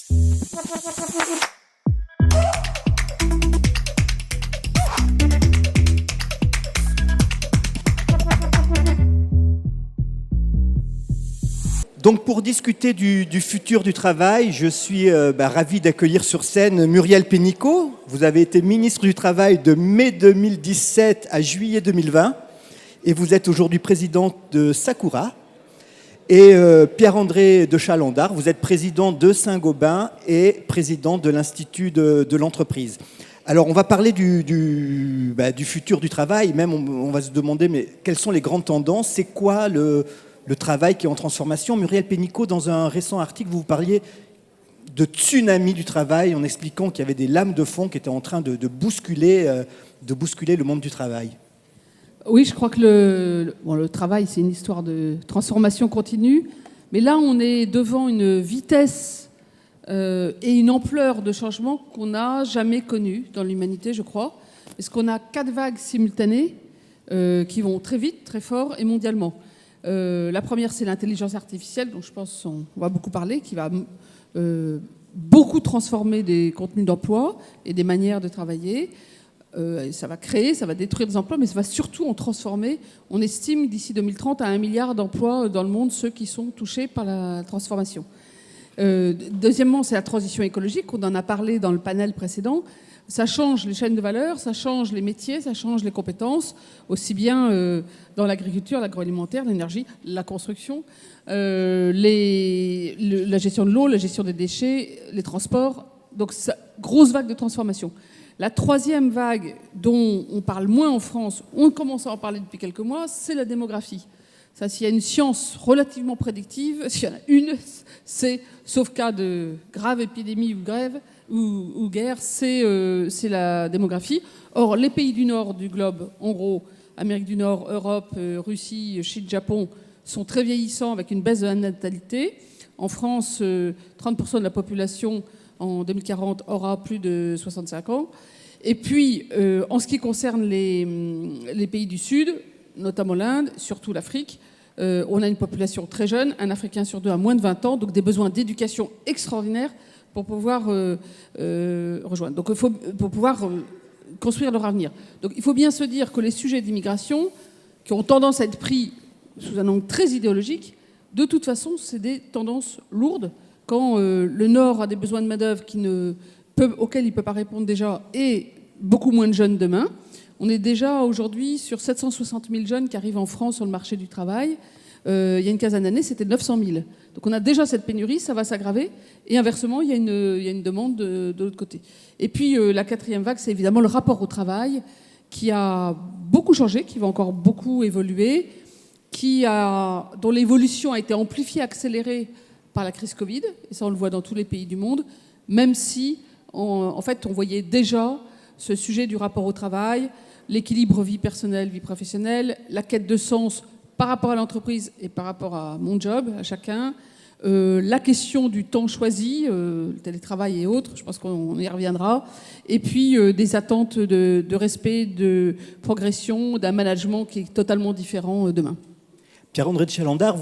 Donc pour discuter du futur du travail, je suis ravi d'accueillir sur scène Muriel Pénicaud. Vous avez été ministre du Travail de mai 2017 à juillet 2020 et vous êtes aujourd'hui présidente de Sakura. Et Pierre-André de Chalandard, vous êtes président de Saint-Gobain et président de l'Institut de l'entreprise. Alors on va parler du futur du travail, même on va se demander mais quelles sont les grandes tendances, c'est quoi le travail qui est en transformation. Muriel Pénicaud, dans un récent article, vous parliez de tsunami du travail en expliquant qu'il y avait des lames de fond qui étaient en train de bousculer le monde du travail. Oui, je crois que le travail, c'est une histoire de transformation continue. Mais là, on est devant une vitesse et une ampleur de changement qu'on n'a jamais connue dans l'humanité, je crois. Parce qu'on a 4 vagues simultanées qui vont très vite, très fort et mondialement. La première, c'est l'intelligence artificielle, dont je pense qu'on va beaucoup parler, qui va beaucoup transformer des contenus d'emploi et des manières de travailler. Ça va créer, ça va détruire des emplois, mais ça va surtout en transformer. On estime d'ici 2030 à 1 milliard d'emplois dans le monde, ceux qui sont touchés par la transformation. Deuxièmement, c'est la transition écologique. On en a parlé dans le panel précédent. Ça change les chaînes de valeur, ça change les métiers, ça change les compétences, aussi bien dans l'agriculture, l'agroalimentaire, l'énergie, la construction, la gestion de l'eau, la gestion des déchets, les transports. Donc, grosse vague de transformation. La troisième vague, dont on parle moins en France, on commence à en parler depuis quelques mois, c'est la démographie. Ça, s'il y a une science relativement prédictive, s'il y en a une, c'est, sauf cas de grave épidémie ou grève, ou guerre, c'est la démographie. Or, les pays du nord du globe, en gros, Amérique du Nord, Europe, Russie, Chine, Japon, sont très vieillissants avec une baisse de la natalité. En France, 30% de la population en 2040 aura plus de 65 ans. Et puis, en ce qui concerne les pays du Sud, notamment l'Inde, surtout l'Afrique, on a une population très jeune, un Africain sur 2 a moins de 20 ans, donc des besoins d'éducation extraordinaires pour pouvoir rejoindre. Donc, pour pouvoir construire leur avenir. Donc, il faut bien se dire que les sujets d'immigration, qui ont tendance à être pris sous un angle très idéologique, de toute façon, c'est des tendances lourdes. Quand le Nord a des besoins de main-d'œuvre auxquels il ne peut pas répondre déjà, et beaucoup moins de jeunes demain. On est déjà aujourd'hui sur 760 000 jeunes qui arrivent en France sur le marché du travail. Il y a une quinzaine d'années, c'était 900 000. Donc on a déjà cette pénurie, ça va s'aggraver. Et inversement, il y a une demande de l'autre côté. Et puis la quatrième vague, c'est évidemment le rapport au travail qui a beaucoup changé, qui va encore beaucoup évoluer, dont l'évolution a été amplifiée, accélérée par la crise Covid. Et ça, on le voit dans tous les pays du monde, même si, en fait, on voyait déjà ce sujet du rapport au travail, l'équilibre vie personnelle, vie professionnelle, la quête de sens par rapport à l'entreprise et par rapport à mon job, à chacun, la question du temps choisi, le télétravail et autres, je pense qu'on y reviendra, et puis des attentes de respect, de progression, d'un management qui est totalement différent demain. Pierre-André de Chalandard,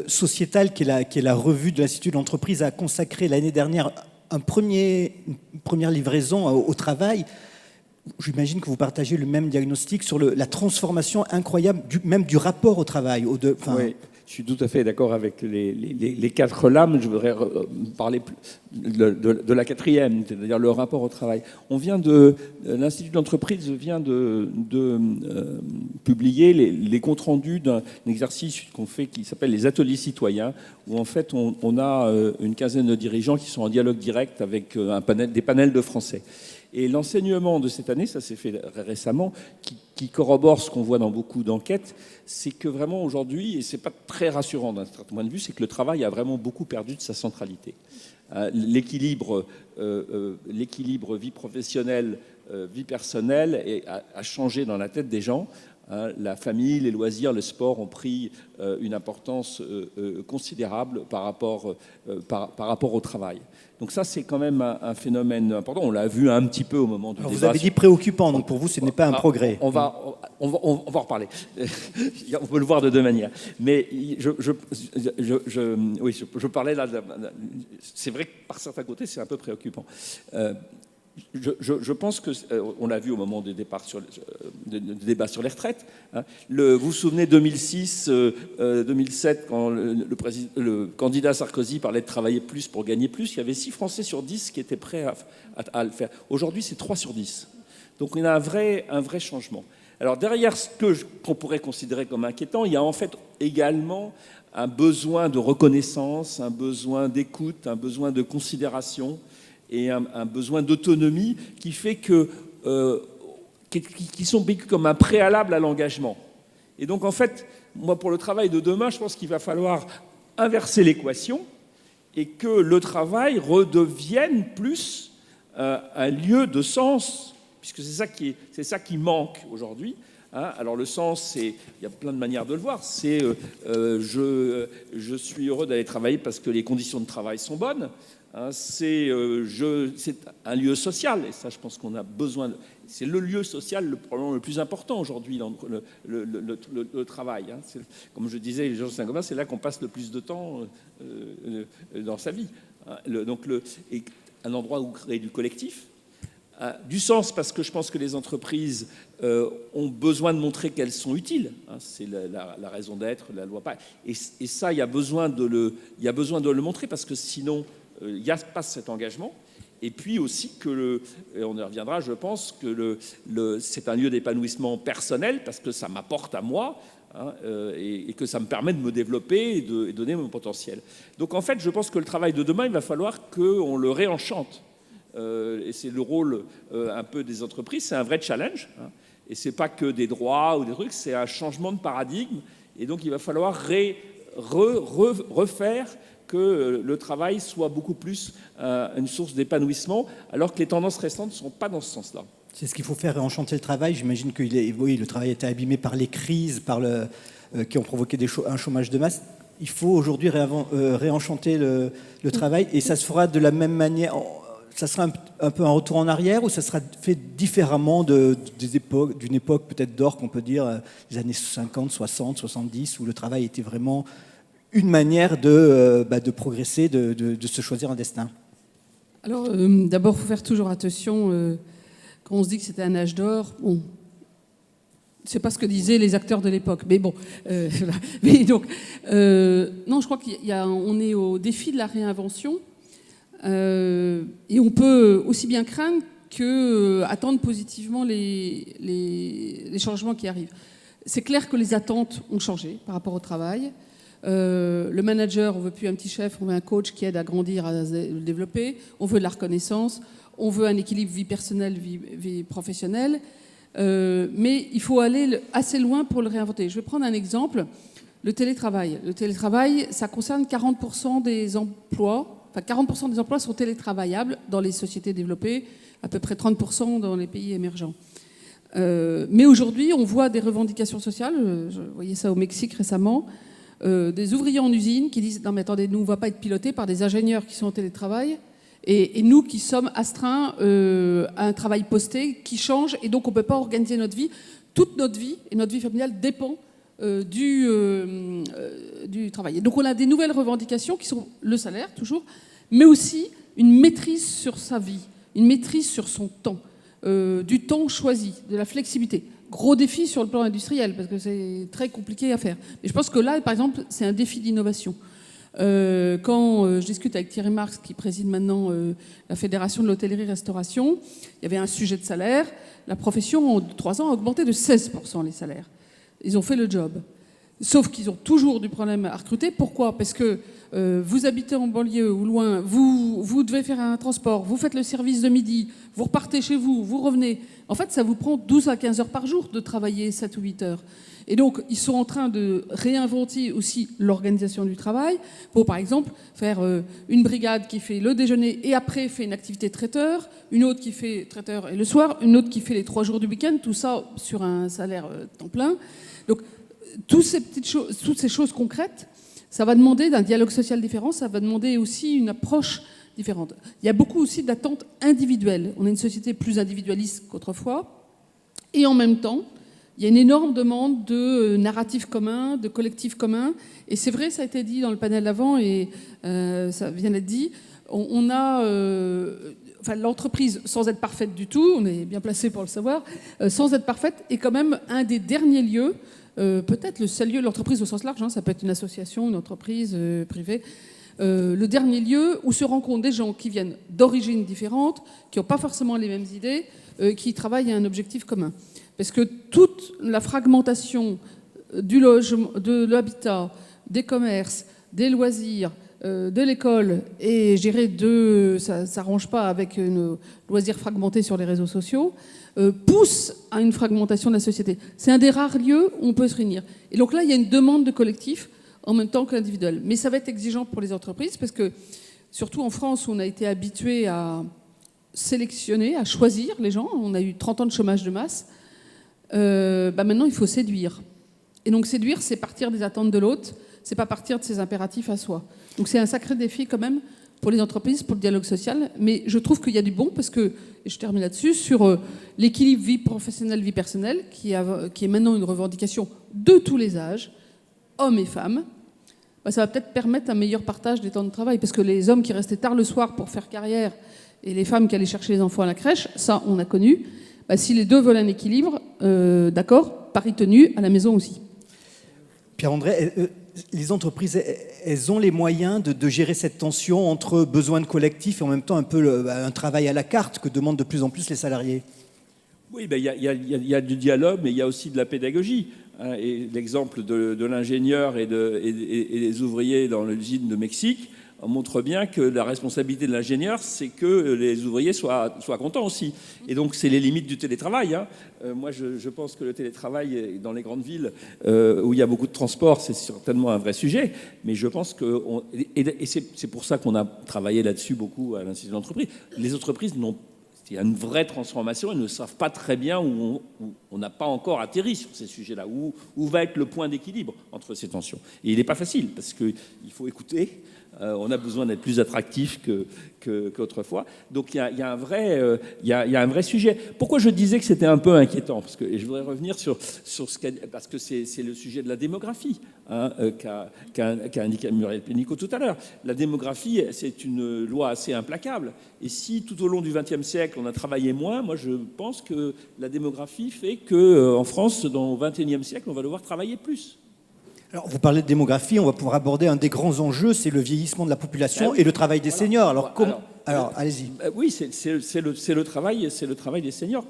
Sociétal, qui est la revue de l'Institut de l'entreprise, a consacré l'année dernière une première livraison au travail. J'imagine que vous partagez le même diagnostic sur la transformation incroyable même du rapport au travail. Oui, je suis tout à fait d'accord avec les 4 lames. Je voudrais parler de la quatrième, c'est-à-dire le rapport au travail. L'Institut de l'entreprise vient de publier les comptes rendus d'un exercice qu'on fait qui s'appelle les ateliers citoyens, où en fait on a une quinzaine de dirigeants qui sont en dialogue direct avec des panels de Français. Et l'enseignement de cette année, ça s'est fait récemment, qui corrobore ce qu'on voit dans beaucoup d'enquêtes, c'est que vraiment aujourd'hui, et c'est pas très rassurant d'un certain point de vue, c'est que le travail a vraiment beaucoup perdu de sa centralité. L'équilibre vie professionnelle, vie personnelle a changé dans la tête des gens. hein. La famille, les loisirs, le sport ont pris une importance considérable par rapport au travail. Donc ça, c'est quand même un phénomène important. On l'a vu un petit peu au moment du débat. Vous avez dit préoccupant, donc pour vous, ce n'est pas un progrès. On va en reparler. On peut le voir de deux manières. Mais je parlais là. C'est vrai que par certains côtés, c'est un peu préoccupant. Je pense que, on l'a vu au moment du débat sur les retraites, hein, vous vous souvenez 2006-2007, quand le candidat Sarkozy parlait de travailler plus pour gagner plus, il y avait 6 Français sur 10 qui étaient prêts à le faire. Aujourd'hui, c'est 3 sur 10. Donc il y a un vrai changement. Alors derrière ce qu'on pourrait considérer comme inquiétant, il y a en fait également un besoin de reconnaissance, un besoin d'écoute, un besoin de considération, et un besoin d'autonomie qui fait qui sont vécus comme un préalable à l'engagement. Et donc, en fait, moi, pour le travail de demain, je pense qu'il va falloir inverser l'équation et que le travail redevienne plus un lieu de sens, puisque c'est ça qui manque aujourd'hui. Hein. Alors le sens, il y a plein de manières de le voir. C'est je suis heureux d'aller travailler parce que les conditions de travail sont bonnes. Hein, c'est un lieu social, et ça je pense qu'on a besoin. C'est le lieu social probablement le plus important aujourd'hui, le travail. Hein. Comme je disais, les gens de Saint-Gobain, c'est là qu'on passe le plus de temps dans sa vie. Hein. Et un endroit où créer du collectif, du sens, parce que je pense que les entreprises ont besoin de montrer qu'elles sont utiles. Hein, c'est la raison d'être, la loi. Et ça, il y a besoin de le montrer, parce que sinon, il n'y a pas cet engagement. Et puis aussi et on y reviendra, je pense, que c'est un lieu d'épanouissement personnel, parce que ça m'apporte à moi, hein, et que ça me permet de me développer et de donner mon potentiel. Donc en fait, je pense que le travail de demain, il va falloir qu'on le réenchante. Et c'est le rôle un peu des entreprises, c'est un vrai challenge. Hein, et c'est pas que des droits ou des trucs, c'est un changement de paradigme. Et donc il va falloir refaire que le travail soit beaucoup plus une source d'épanouissement, alors que les tendances récentes ne sont pas dans ce sens-là. C'est ce qu'il faut faire, réenchanter le travail. J'imagine que le travail a été abîmé par les crises, qui ont provoqué un chômage de masse. Il faut aujourd'hui réenchanter le travail, et ça se fera de la même manière. Ça sera un peu un retour en arrière, ou ça sera fait différemment d'une époque peut-être d'or, qu'on peut dire, des années 50, 60, 70, où le travail était vraiment une manière de progresser, de se choisir un destin. Alors, d'abord, il faut faire toujours attention, quand on se dit que c'était un âge d'or, bon, c'est pas ce que disaient les acteurs de l'époque, mais bon, voilà. Mais donc, non, je crois qu'on est au défi de la réinvention, et on peut aussi bien craindre que attendre positivement les changements qui arrivent. C'est clair que les attentes ont changé par rapport au travail. Le manager, on veut plus un petit chef, on veut un coach qui aide à grandir, à le développer. On veut de la reconnaissance, on veut un équilibre vie personnelle, vie professionnelle. Mais il faut aller assez loin pour le réinventer. Je vais prendre un exemple, le télétravail. Le télétravail, ça concerne 40% des emplois. Enfin, 40% des emplois sont télétravaillables dans les sociétés développées, à peu près 30% dans les pays émergents. Mais aujourd'hui, on voit des revendications sociales. Je voyais ça au Mexique récemment. Des ouvriers en usine qui disent « Non mais attendez, nous on ne va pas être pilotés par des ingénieurs qui sont en télétravail et nous qui sommes astreints à un travail posté qui change, et donc on ne peut pas organiser notre vie. Toute notre vie et notre vie familiale dépend du travail. Et donc on a des nouvelles revendications qui sont le salaire toujours, mais aussi une maîtrise sur sa vie, une maîtrise sur son temps, du temps choisi, de la flexibilité. Gros défi sur le plan industriel, parce que c'est très compliqué à faire. Mais je pense que là, par exemple, c'est un défi d'innovation. Quand je discute avec Thierry Marx, qui préside maintenant la Fédération de l'hôtellerie-restauration, il y avait un sujet de salaire. La profession, en 3 ans, a augmenté de 16% les salaires. Ils ont fait le job. Sauf qu'ils ont toujours du problème à recruter. Pourquoi ? Parce que vous habitez en banlieue ou loin, vous devez faire un transport, vous faites le service de midi, vous repartez chez vous, vous revenez. En fait, ça vous prend 12 à 15 heures par jour de travailler 7 ou 8 heures. Et donc, ils sont en train de réinventer aussi l'organisation du travail pour, par exemple, faire une brigade qui fait le déjeuner et après fait une activité traiteur, une autre qui fait traiteur et le soir, une autre qui fait les 3 jours du week-end, tout ça sur un salaire temps plein. Donc, toutes ces choses concrètes, ça va demander d'un dialogue social différent, ça va demander aussi une approche différente. Il y a beaucoup aussi d'attentes individuelles. On est une société plus individualiste qu'autrefois. Et en même temps, il y a une énorme demande de narratifs communs, de collectifs communs. Et c'est vrai, ça a été dit dans le panel avant, et ça vient d'être dit, on a... l'entreprise, sans être parfaite du tout, on est bien placé pour le savoir, sans être parfaite, est quand même un des derniers lieux, peut-être le seul lieu, l'entreprise au sens large, ça peut être une association, une entreprise privée, le dernier lieu où se rencontrent des gens qui viennent d'origines différentes, qui n'ont pas forcément les mêmes idées, qui travaillent à un objectif commun. Parce que toute la fragmentation du logement, de l'habitat, des commerces, des loisirs, de l'école, et je dirais ça ne s'arrange pas avec une loisirs fragmentés sur les réseaux sociaux, pousse à une fragmentation de la société. C'est un des rares lieux où on peut se réunir. Et donc là, il y a une demande de collectif en même temps que l'individuel. Mais ça va être exigeant pour les entreprises parce que, surtout en France, où on a été habitué à sélectionner, à choisir les gens. On a eu 30 ans de chômage de masse. Maintenant, il faut séduire. Et donc, séduire, c'est partir des attentes de l'autre, c'est pas partir de ses impératifs à soi. Donc, c'est un sacré défi quand même pour les entreprises, pour le dialogue social. Mais je trouve qu'il y a du bon parce que, et je termine là-dessus, sur l'équilibre vie professionnelle, vie personnelle, qui est maintenant une revendication de tous les âges, hommes et femmes. Ça va peut-être permettre un meilleur partage des temps de travail parce que les hommes qui restaient tard le soir pour faire carrière et les femmes qui allaient chercher les enfants à la crèche, ça, on a connu. Si les deux veulent un équilibre, d'accord, pari tenu, à la maison aussi. Pierre-André, les entreprises, elles ont les moyens de gérer cette tension entre besoins de collectif et en même temps un peu un travail à la carte que demandent de plus en plus les salariés? Oui, il y a du dialogue, mais il y a aussi de la pédagogie. Et l'exemple de l'ingénieur et des ouvriers dans l'usine de Mexique montre bien que la responsabilité de l'ingénieur, c'est que les ouvriers soient contents aussi. Et donc, c'est les limites du télétravail. Moi, je pense que le télétravail dans les grandes villes où il y a beaucoup de transport, c'est certainement un vrai sujet. Mais je pense que... Et c'est pour ça qu'on a travaillé là-dessus beaucoup à l'Institut de l'entreprise. Les entreprises il y a une vraie transformation, elles ne savent pas très bien où on n'a pas encore atterri sur ces sujets-là, où va être le point d'équilibre entre ces tensions. Et il n'est pas facile, parce qu'il faut écouter, on a besoin d'être plus attractif qu'autrefois. Donc il y a un vrai sujet. Pourquoi je disais que c'était un peu inquiétant ? Et je voudrais revenir sur parce que c'est le sujet de la démographie qu'a indiqué Muriel Pénicaud tout à l'heure. La démographie, c'est une loi assez implacable. Et si tout au long du XXe siècle, on a travaillé moins, moi je pense que la démographie fait qu'en France, dans le XXIe siècle, on va devoir travailler plus. Alors, vous parlez de démographie, on va pouvoir aborder un des grands enjeux, c'est le vieillissement de la population et le travail des seniors. Alors, allez-y. Oui, c'est le travail des seniors.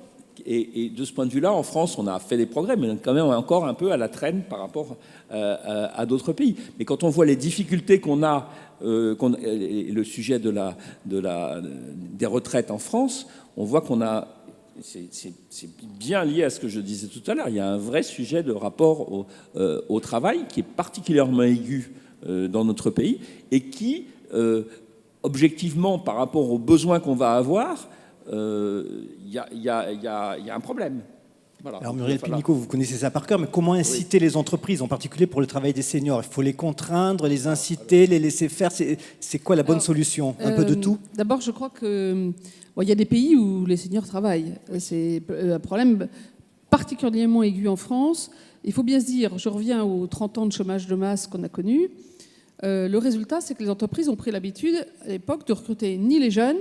Et de ce point de vue-là, en France, on a fait des progrès, mais quand même encore un peu à la traîne par rapport à d'autres pays. Mais quand on voit les difficultés qu'on a, le sujet des retraites en France, on voit qu'on a... C'est bien lié à ce que je disais tout à l'heure. Il y a un vrai sujet de rapport au travail qui est particulièrement aigu dans notre pays et qui, objectivement, par rapport aux besoins qu'on va avoir, il y a un problème. Voilà. Alors Muriel Pénicaud, vous connaissez ça par cœur, mais comment inciter les entreprises, en particulier pour le travail des seniors? Il faut les contraindre, les inciter, les laisser faire. C'est quoi la bonne solution? Un peu de tout? D'abord, je crois que il y a des pays où les seniors travaillent. C'est un problème particulièrement aigu en France. Il faut bien se dire, je reviens aux 30 ans de chômage de masse qu'on a connu. Le résultat, c'est que les entreprises ont pris l'habitude, à l'époque, de recruter ni les jeunes,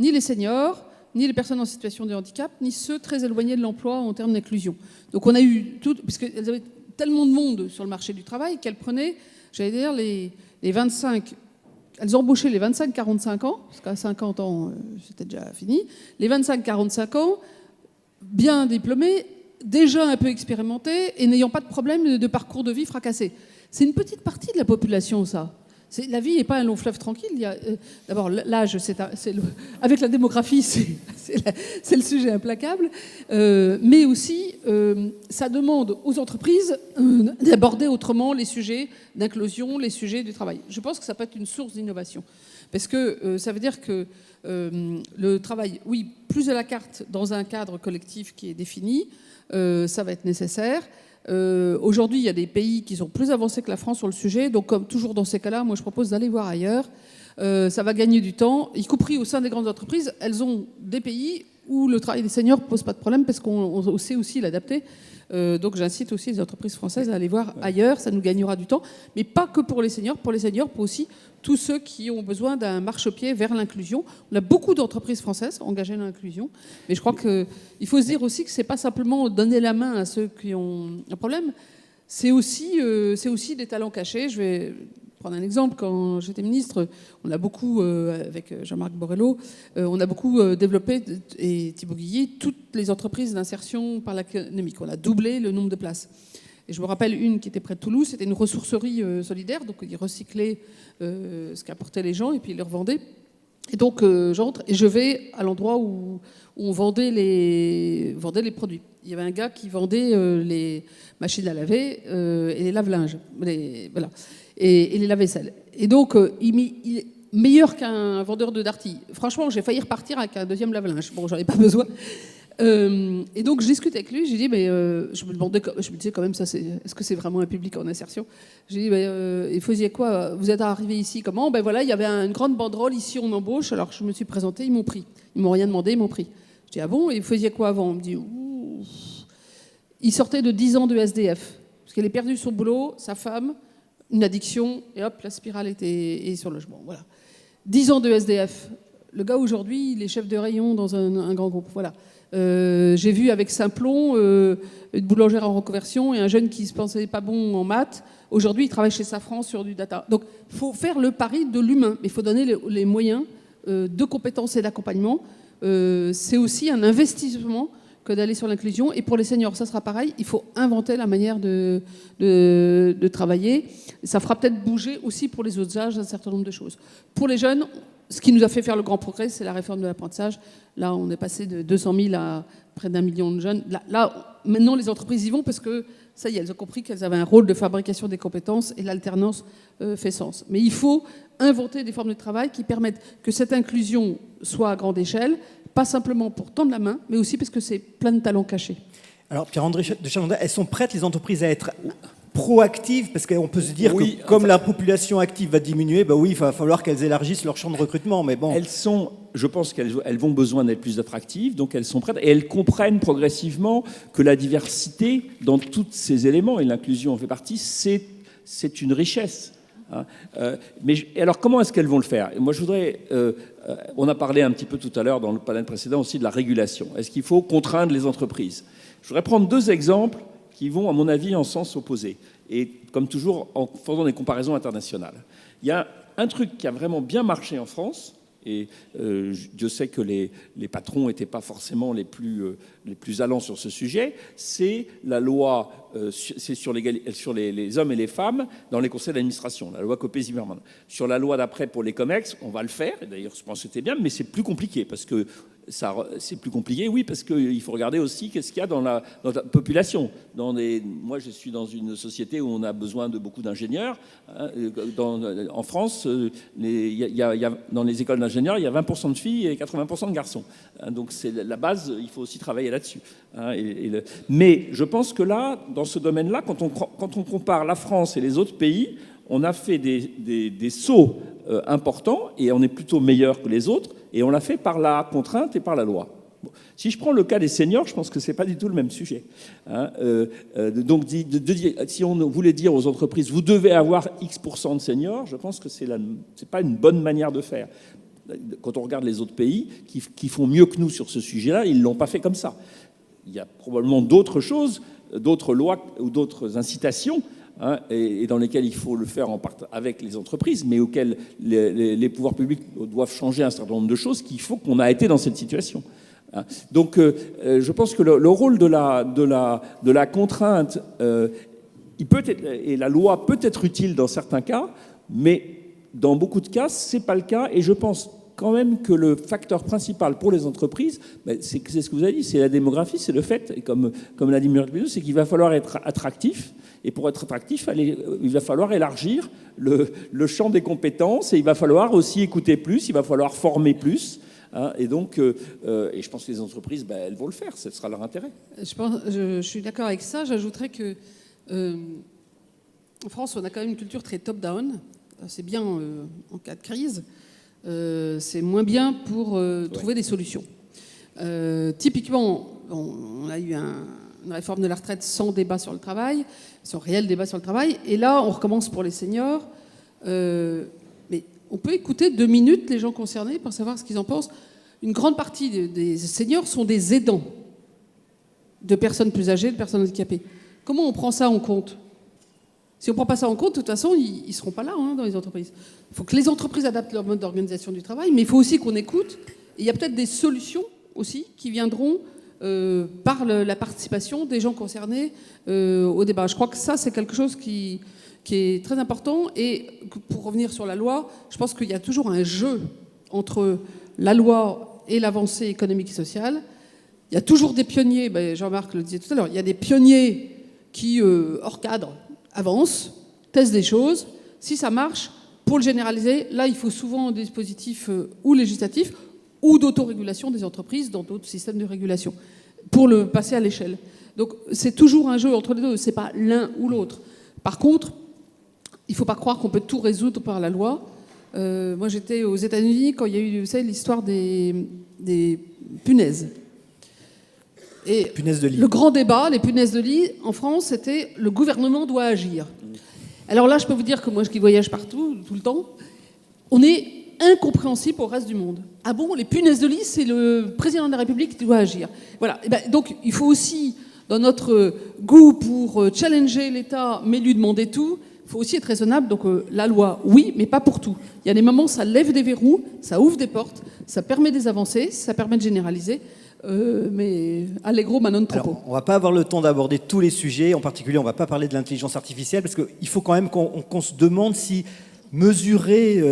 ni les seniors, ni les personnes en situation de handicap, ni ceux très éloignés de l'emploi en termes d'inclusion. Donc on a eu tout, puisqu'elles avaient tellement de monde sur le marché du travail qu'elles prenaient, j'allais dire, les 25... Elles embauchaient les 25-45 ans, parce qu'à 50 ans, c'était déjà fini. Les 25-45 ans, bien diplômés, déjà un peu expérimentés et n'ayant pas de problème de parcours de vie fracassé. C'est une petite partie de la population, ça. La vie n'est pas un long fleuve tranquille. D'abord, l'âge, avec la démographie, c'est le sujet implacable. Mais aussi, ça demande aux entreprises d'aborder autrement les sujets d'inclusion, les sujets du travail. Je pense que ça peut être une source d'innovation. Parce que ça veut dire que le travail, oui, plus à la carte dans un cadre collectif qui est défini, ça va être nécessaire. Aujourd'hui, il y a des pays qui sont plus avancés que la France sur le sujet. Donc, comme toujours dans ces cas-là, moi, je propose d'aller voir ailleurs. Ça va gagner du temps, y compris au sein des grandes entreprises. Elles ont des pays où le travail des seniors ne pose pas de problème parce qu'on sait aussi l'adapter. Donc, j'incite aussi les entreprises françaises à aller voir ailleurs. Ça nous gagnera du temps. Mais pas que pour les seniors. Pour les seniors, pour aussi tous ceux qui ont besoin d'un marchepied vers l'inclusion. On a beaucoup d'entreprises françaises engagées dans l'inclusion. Mais je crois qu'il faut se dire aussi que ce n'est pas simplement donner la main à ceux qui ont un problème. C'est aussi des talents cachés. Je vais prendre un exemple. Quand j'étais ministre, on a beaucoup, avec Jean-Marc Borrello, on a beaucoup développé, et Thibaut Guilly, toutes les entreprises d'insertion par l'économique. On a doublé le nombre de places. Et je me rappelle une qui était près de Toulouse, c'était une ressourcerie solidaire, donc ils recyclaient ce qu'apportaient les gens et puis ils les revendaient. Et donc j'entre et je vais à l'endroit où on vendait les produits. Il y avait un gars qui vendait les machines à laver et les lave-linges, voilà, et les lave-vaisselle. Et donc il est meilleur qu'un vendeur de darty. Franchement, j'ai failli repartir avec un deuxième lave-linge. Bon, j'en ai pas besoin. Et donc je discute avec lui, j'ai dit mais je me disais quand même ça, est-ce que c'est vraiment un public en insertion? J'ai dit il faisiez quoi? Vous êtes arrivé ici comment? Ben voilà, il y avait une grande banderole ici on embauche. Alors je me suis présentée, ils m'ont pris. Ils m'ont rien demandé, ils m'ont pris. Je dis ah bon? Et vous faisiez quoi avant? On me dit il sortait de 10 ans de SDF parce qu'elle a perdu son boulot, sa femme, une addiction et hop la spirale était sur le logement. Voilà. 10 ans de SDF. Le gars aujourd'hui il est chef de rayon dans un grand groupe. Voilà. J'ai vu avec Simplon une boulangère en reconversion et un jeune qui se pensait pas bon en maths. Aujourd'hui, il travaille chez Safran sur du data. Donc, il faut faire le pari de l'humain. Mais il faut donner les moyens de compétences et d'accompagnement. C'est aussi un investissement que d'aller sur l'inclusion. Et pour les seniors, ça sera pareil. Il faut inventer la manière de travailler. Ça fera peut-être bouger aussi pour les autres âges un certain nombre de choses. Pour les jeunes, ce qui nous a fait faire le grand progrès, c'est la réforme de l'apprentissage. Là, on est passé de 200 000 à près d'1 million de jeunes. Là, maintenant, les entreprises y vont parce que, ça y est, elles ont compris qu'elles avaient un rôle de fabrication des compétences et l'alternance fait sens. Mais il faut inventer des formes de travail qui permettent que cette inclusion soit à grande échelle, pas simplement pour tendre la main, mais aussi parce que c'est plein de talents cachés. Alors, Pierre-André de Chalendin, elles sont prêtes, les entreprises, à être proactives, parce qu'on peut se dire que comme la population active va diminuer, bah oui, il va falloir qu'elles élargissent leur champ de recrutement. Mais bon. Je pense qu'elles vont besoin d'être plus attractives, donc elles sont prêtes et elles comprennent progressivement que la diversité dans tous ces éléments, et l'inclusion en fait partie, c'est une richesse. Hein. Mais alors comment est-ce qu'elles vont le faire? Moi je voudrais, on a parlé un petit peu tout à l'heure dans le panel précédent aussi de la régulation. Est-ce qu'il faut contraindre les entreprises? Je voudrais prendre deux exemples qui vont, à mon avis, en sens opposé. Et comme toujours, en faisant des comparaisons internationales. Il y a un truc qui a vraiment bien marché en France, et Dieu sait que les patrons n'étaient pas forcément les plus allants sur ce sujet, c'est la loi c'est sur les hommes et les femmes dans les conseils d'administration, la loi Copé-Zimmermann. Sur la loi d'après pour les COMEX, on va le faire, et d'ailleurs je pense que c'était bien, mais c'est plus compliqué, parce que c'est plus compliqué, oui, parce qu'il faut regarder aussi qu'est-ce qu'il y a dans la population. Moi, je suis dans une société où on a besoin de beaucoup d'ingénieurs. Hein, en France, dans les écoles d'ingénieurs, il y a 20% de filles et 80% de garçons. Hein, donc, c'est la base, il faut aussi travailler là-dessus. Hein, mais je pense que là, dans ce domaine-là, quand on compare la France et les autres pays, on a fait des sauts importants et on est plutôt meilleur que les autres. Et on l'a fait par la contrainte et par la loi. Bon. Si je prends le cas des seniors, je pense que ce n'est pas du tout le même sujet. Hein. Donc, si on voulait dire aux entreprises, vous devez avoir X% de seniors, je pense que ce n'est pas une bonne manière de faire. Quand on regarde les autres pays qui font mieux que nous sur ce sujet-là, ils ne l'ont pas fait comme ça. Il y a probablement d'autres choses, d'autres lois ou d'autres incitations, hein, et dans lesquels il faut le faire avec les entreprises, mais auxquels les pouvoirs publics doivent changer un certain nombre de choses, qu'il faut qu'on a été dans cette situation. Hein. Donc, je pense que le rôle de la contrainte, il peut être, et la loi peut être utile dans certains cas, mais dans beaucoup de cas, ce n'est pas le cas. Et je pense quand même que le facteur principal pour les entreprises, c'est ce que vous avez dit, c'est la démographie, c'est le fait, et comme l'a dit Muriel Pénicaud, c'est qu'il va falloir être attractif. Et pour être attractif, il va falloir élargir le champ des compétences, et il va falloir aussi écouter plus, il va falloir former plus. Hein, et donc, et je pense que les entreprises, elles vont le faire, ce sera leur intérêt. Je suis d'accord avec ça. J'ajouterais que en France, on a quand même une culture très top-down. C'est bien en cas de crise. C'est moins bien pour trouver des solutions. Typiquement, on a eu une réforme de la retraite sans débat sur le travail, sans réel débat sur le travail. Et là, on recommence pour les seniors. Mais on peut écouter 2 minutes les gens concernés pour savoir ce qu'ils en pensent. Une grande partie des seniors sont des aidants de personnes plus âgées, de personnes handicapées. Comment on prend ça en compte ? Si on ne prend pas ça en compte, de toute façon, ils ne seront pas là dans les entreprises. Il faut que les entreprises adaptent leur mode d'organisation du travail, mais il faut aussi qu'on écoute. Et il y a peut-être des solutions aussi qui viendront par la participation des gens concernés au débat. Je crois que ça, c'est quelque chose qui est très important. Et pour revenir sur la loi, je pense qu'il y a toujours un jeu entre la loi et l'avancée économique et sociale. Il y a toujours des pionniers, Jean-Marc le disait tout à l'heure, il y a des pionniers qui, hors cadre, avancent, testent des choses. Si ça marche, pour le généraliser, là, il faut souvent des dispositifs ou législatifs ou d'autorégulation des entreprises dans d'autres systèmes de régulation pour le passer à l'échelle. Donc, c'est toujours un jeu entre les deux, c'est pas l'un ou l'autre. Par contre, il ne faut pas croire qu'on peut tout résoudre par la loi. Moi, j'étais aux États-Unis quand il y a eu, vous savez, l'histoire des punaises. Et punaises de lit. Le grand débat, les punaises de lit, en France, c'était le gouvernement doit agir. Alors là, je peux vous dire que moi, qui voyage partout, tout le temps, on est incompréhensible au reste du monde. Ah bon, les punaises de lit, c'est le président de la République qui doit agir. Voilà. Donc, il faut aussi, dans notre goût pour challenger l'État, mais lui demander tout, il faut aussi être raisonnable. Donc, la loi, oui, mais pas pour tout. Il y a des moments, ça lève des verrous, ça ouvre des portes, ça permet des avancées, ça permet de généraliser. Mais allegro ma non troppo. Alors, on ne va pas avoir le temps d'aborder tous les sujets. En particulier, on ne va pas parler de l'intelligence artificielle parce qu'il faut quand même qu'on se demande si mesurer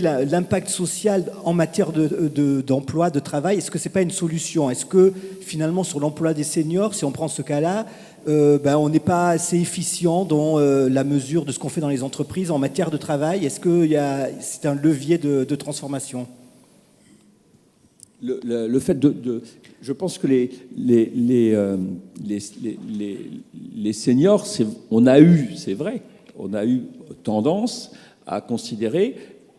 l'impact social en matière d'emploi, de travail, est-ce que ce n'est pas une solution ? Est-ce que finalement, sur l'emploi des seniors, si on prend ce cas-là, on n'est pas assez efficient dans la mesure de ce qu'on fait dans les entreprises en matière de travail ? Est-ce que c'est un levier de transformation ? Le fait je pense que les seniors, on a eu tendance à considérer,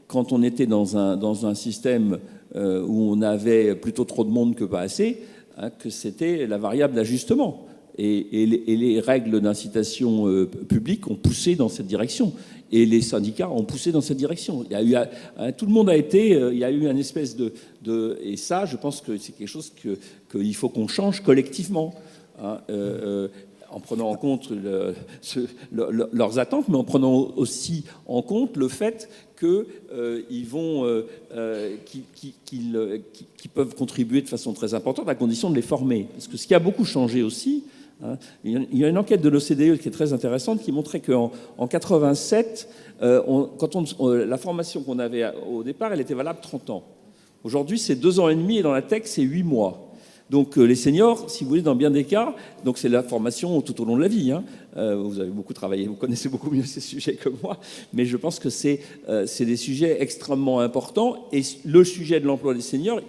quand on était dans un système où on avait plutôt trop de monde que pas assez, que c'était la variable d'ajustement. Et les règles d'incitation publique ont poussé dans cette direction. Et les syndicats ont poussé dans cette direction. Il y a eu, tout le monde il y a eu une espèce et ça, je pense que c'est quelque chose qu'il faut qu'on change collectivement, en prenant en compte leurs attentes, mais en prenant aussi en compte le fait qu'ils peuvent contribuer de façon très importante à condition de les former. Parce que ce qui a beaucoup changé aussi, il y a une enquête de l'OCDE qui est très intéressante qui montrait qu'en 87, la formation qu'on avait au départ, elle était valable 30 ans. Aujourd'hui, c'est 2 ans et demi et dans la tech, c'est 8 mois. Donc les seniors, si vous voulez, dans bien des cas, donc c'est la formation tout au long de la vie. Vous avez beaucoup travaillé, vous connaissez beaucoup mieux ces sujets que moi, mais je pense que c'est des sujets extrêmement importants. Et le sujet de l'emploi des seniors,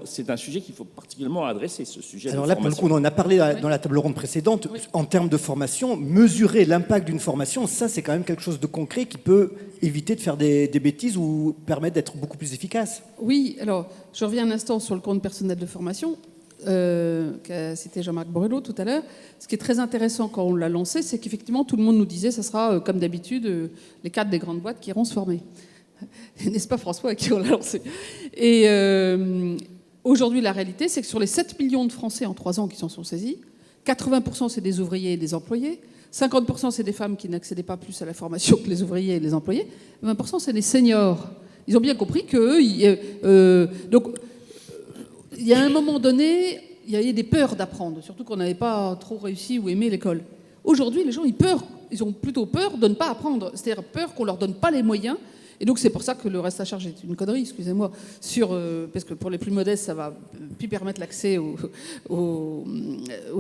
c'est un sujet qu'il faut particulièrement adresser, ce sujet. Alors là, pour le coup, on en a parlé dans la table ronde précédente. Oui. En termes de formation, mesurer l'impact d'une formation, ça, c'est quand même quelque chose de concret qui peut éviter de faire des bêtises ou permettre d'être beaucoup plus efficace. Oui, alors, je reviens un instant sur le compte personnel de formation qu'a cité Jean-Marc Borrello tout à l'heure. Ce qui est très intéressant quand on l'a lancé, c'est qu'effectivement, tout le monde nous disait ça sera, comme d'habitude, les cadres des grandes boîtes qui iront se former. N'est-ce pas François à qui on l'a lancé ? Et aujourd'hui, la réalité, c'est que sur les 7 millions de Français en 3 ans qui s'en sont saisis, 80% c'est des ouvriers et des employés, 50% c'est des femmes qui n'accédaient pas plus à la formation que les ouvriers et les employés, 20% c'est des seniors. Ils ont bien compris que... donc, il y a un moment donné, il y avait des peurs d'apprendre, surtout qu'on n'avait pas trop réussi ou aimé l'école. Aujourd'hui, les gens, ils ont plutôt peur de ne pas apprendre, c'est-à-dire peur qu'on ne leur donne pas les moyens. Et donc c'est pour ça que le reste à charge est une connerie, excusez-moi, parce que pour les plus modestes, ça va plus permettre l'accès au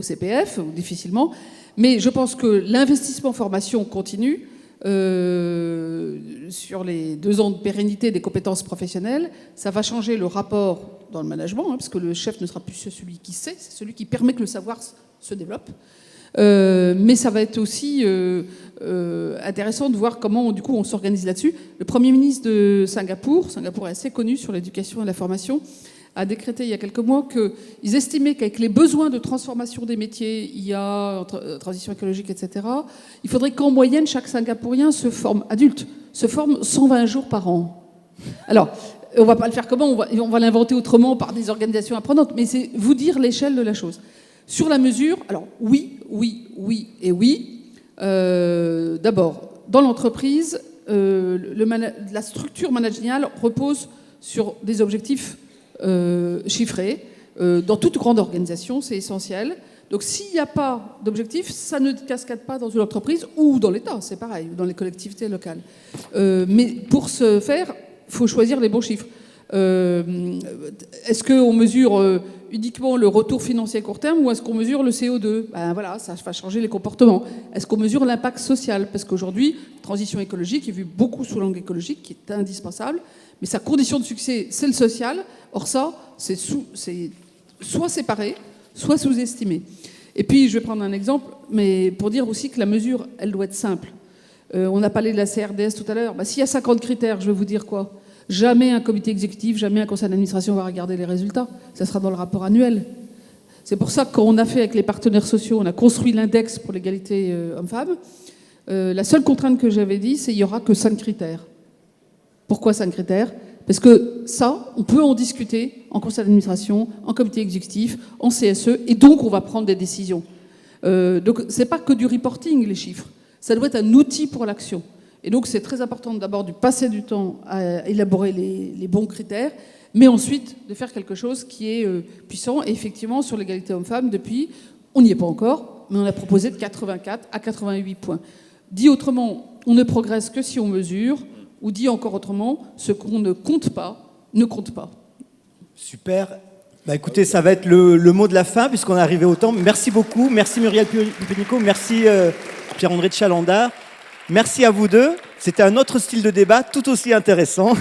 CPF, ou difficilement. Mais je pense que l'investissement en formation continue, sur les 2 ans de pérennité des compétences professionnelles, ça va changer le rapport dans le management, parce que le chef ne sera plus celui qui sait, c'est celui qui permet que le savoir se développe. Mais ça va être aussi intéressant de voir comment du coup on s'organise là-dessus. Le Premier ministre de Singapour est assez connu sur l'éducation et la formation, a décrété il y a quelques mois qu'ils estimaient qu'avec les besoins de transformation des métiers, IA, transition écologique, etc., il faudrait qu'en moyenne, chaque Singapourien adulte, se forme 120 jours par an. Alors, on ne va pas le faire comment, on va l'inventer autrement par des organisations apprenantes, mais c'est vous dire l'échelle de la chose. Sur la mesure, alors oui et oui. D'abord, dans l'entreprise, la structure managériale repose sur des objectifs chiffrés. Dans toute grande organisation, c'est essentiel. Donc s'il n'y a pas d'objectif, ça ne cascade pas dans une entreprise ou dans l'État, c'est pareil, ou dans les collectivités locales. Mais pour ce faire, il faut choisir les bons chiffres. Est-ce qu'on mesure uniquement le retour financier à court terme ou est-ce qu'on mesure le CO2 ? Ben voilà, ça va changer les comportements. Est-ce qu'on mesure l'impact social ? Parce qu'aujourd'hui, la transition écologique est vue beaucoup sous l'angle écologique, qui est indispensable, mais sa condition de succès, c'est le social. Or ça, c'est soit séparé, soit sous-estimé. Et puis, je vais prendre un exemple, mais pour dire aussi que la mesure, elle doit être simple. On a parlé de la CRDS tout à l'heure. Ben, s'il y a 50 critères, je vais vous dire quoi ? Jamais un comité exécutif, jamais un conseil d'administration va regarder les résultats. Ça sera dans le rapport annuel. C'est pour ça que quand on a fait avec les partenaires sociaux, on a construit l'index pour l'égalité hommes-femmes, la seule contrainte que j'avais dit, c'est qu'il n'y aura que 5 critères. Pourquoi 5 critères ? Parce que ça, on peut en discuter en conseil d'administration, en comité exécutif, en CSE, et donc on va prendre des décisions. Donc c'est pas que du reporting, les chiffres. Ça doit être un outil pour l'action. Et donc, c'est très important d'abord de passer du temps à élaborer les bons critères, mais ensuite de faire quelque chose qui est puissant. Et effectivement, sur l'égalité homme-femme, depuis, on n'y est pas encore, mais on a proposé de 84 à 88 points. Dit autrement, on ne progresse que si on mesure, ou dit encore autrement, ce qu'on ne compte pas, ne compte pas. Super. Bah écoutez, ça va être le mot de la fin, puisqu'on est arrivé au temps. Merci beaucoup. Merci Muriel Pénicaud. Merci Pierre-André de Chalandard. Merci à vous deux. C'était un autre style de débat, tout aussi intéressant.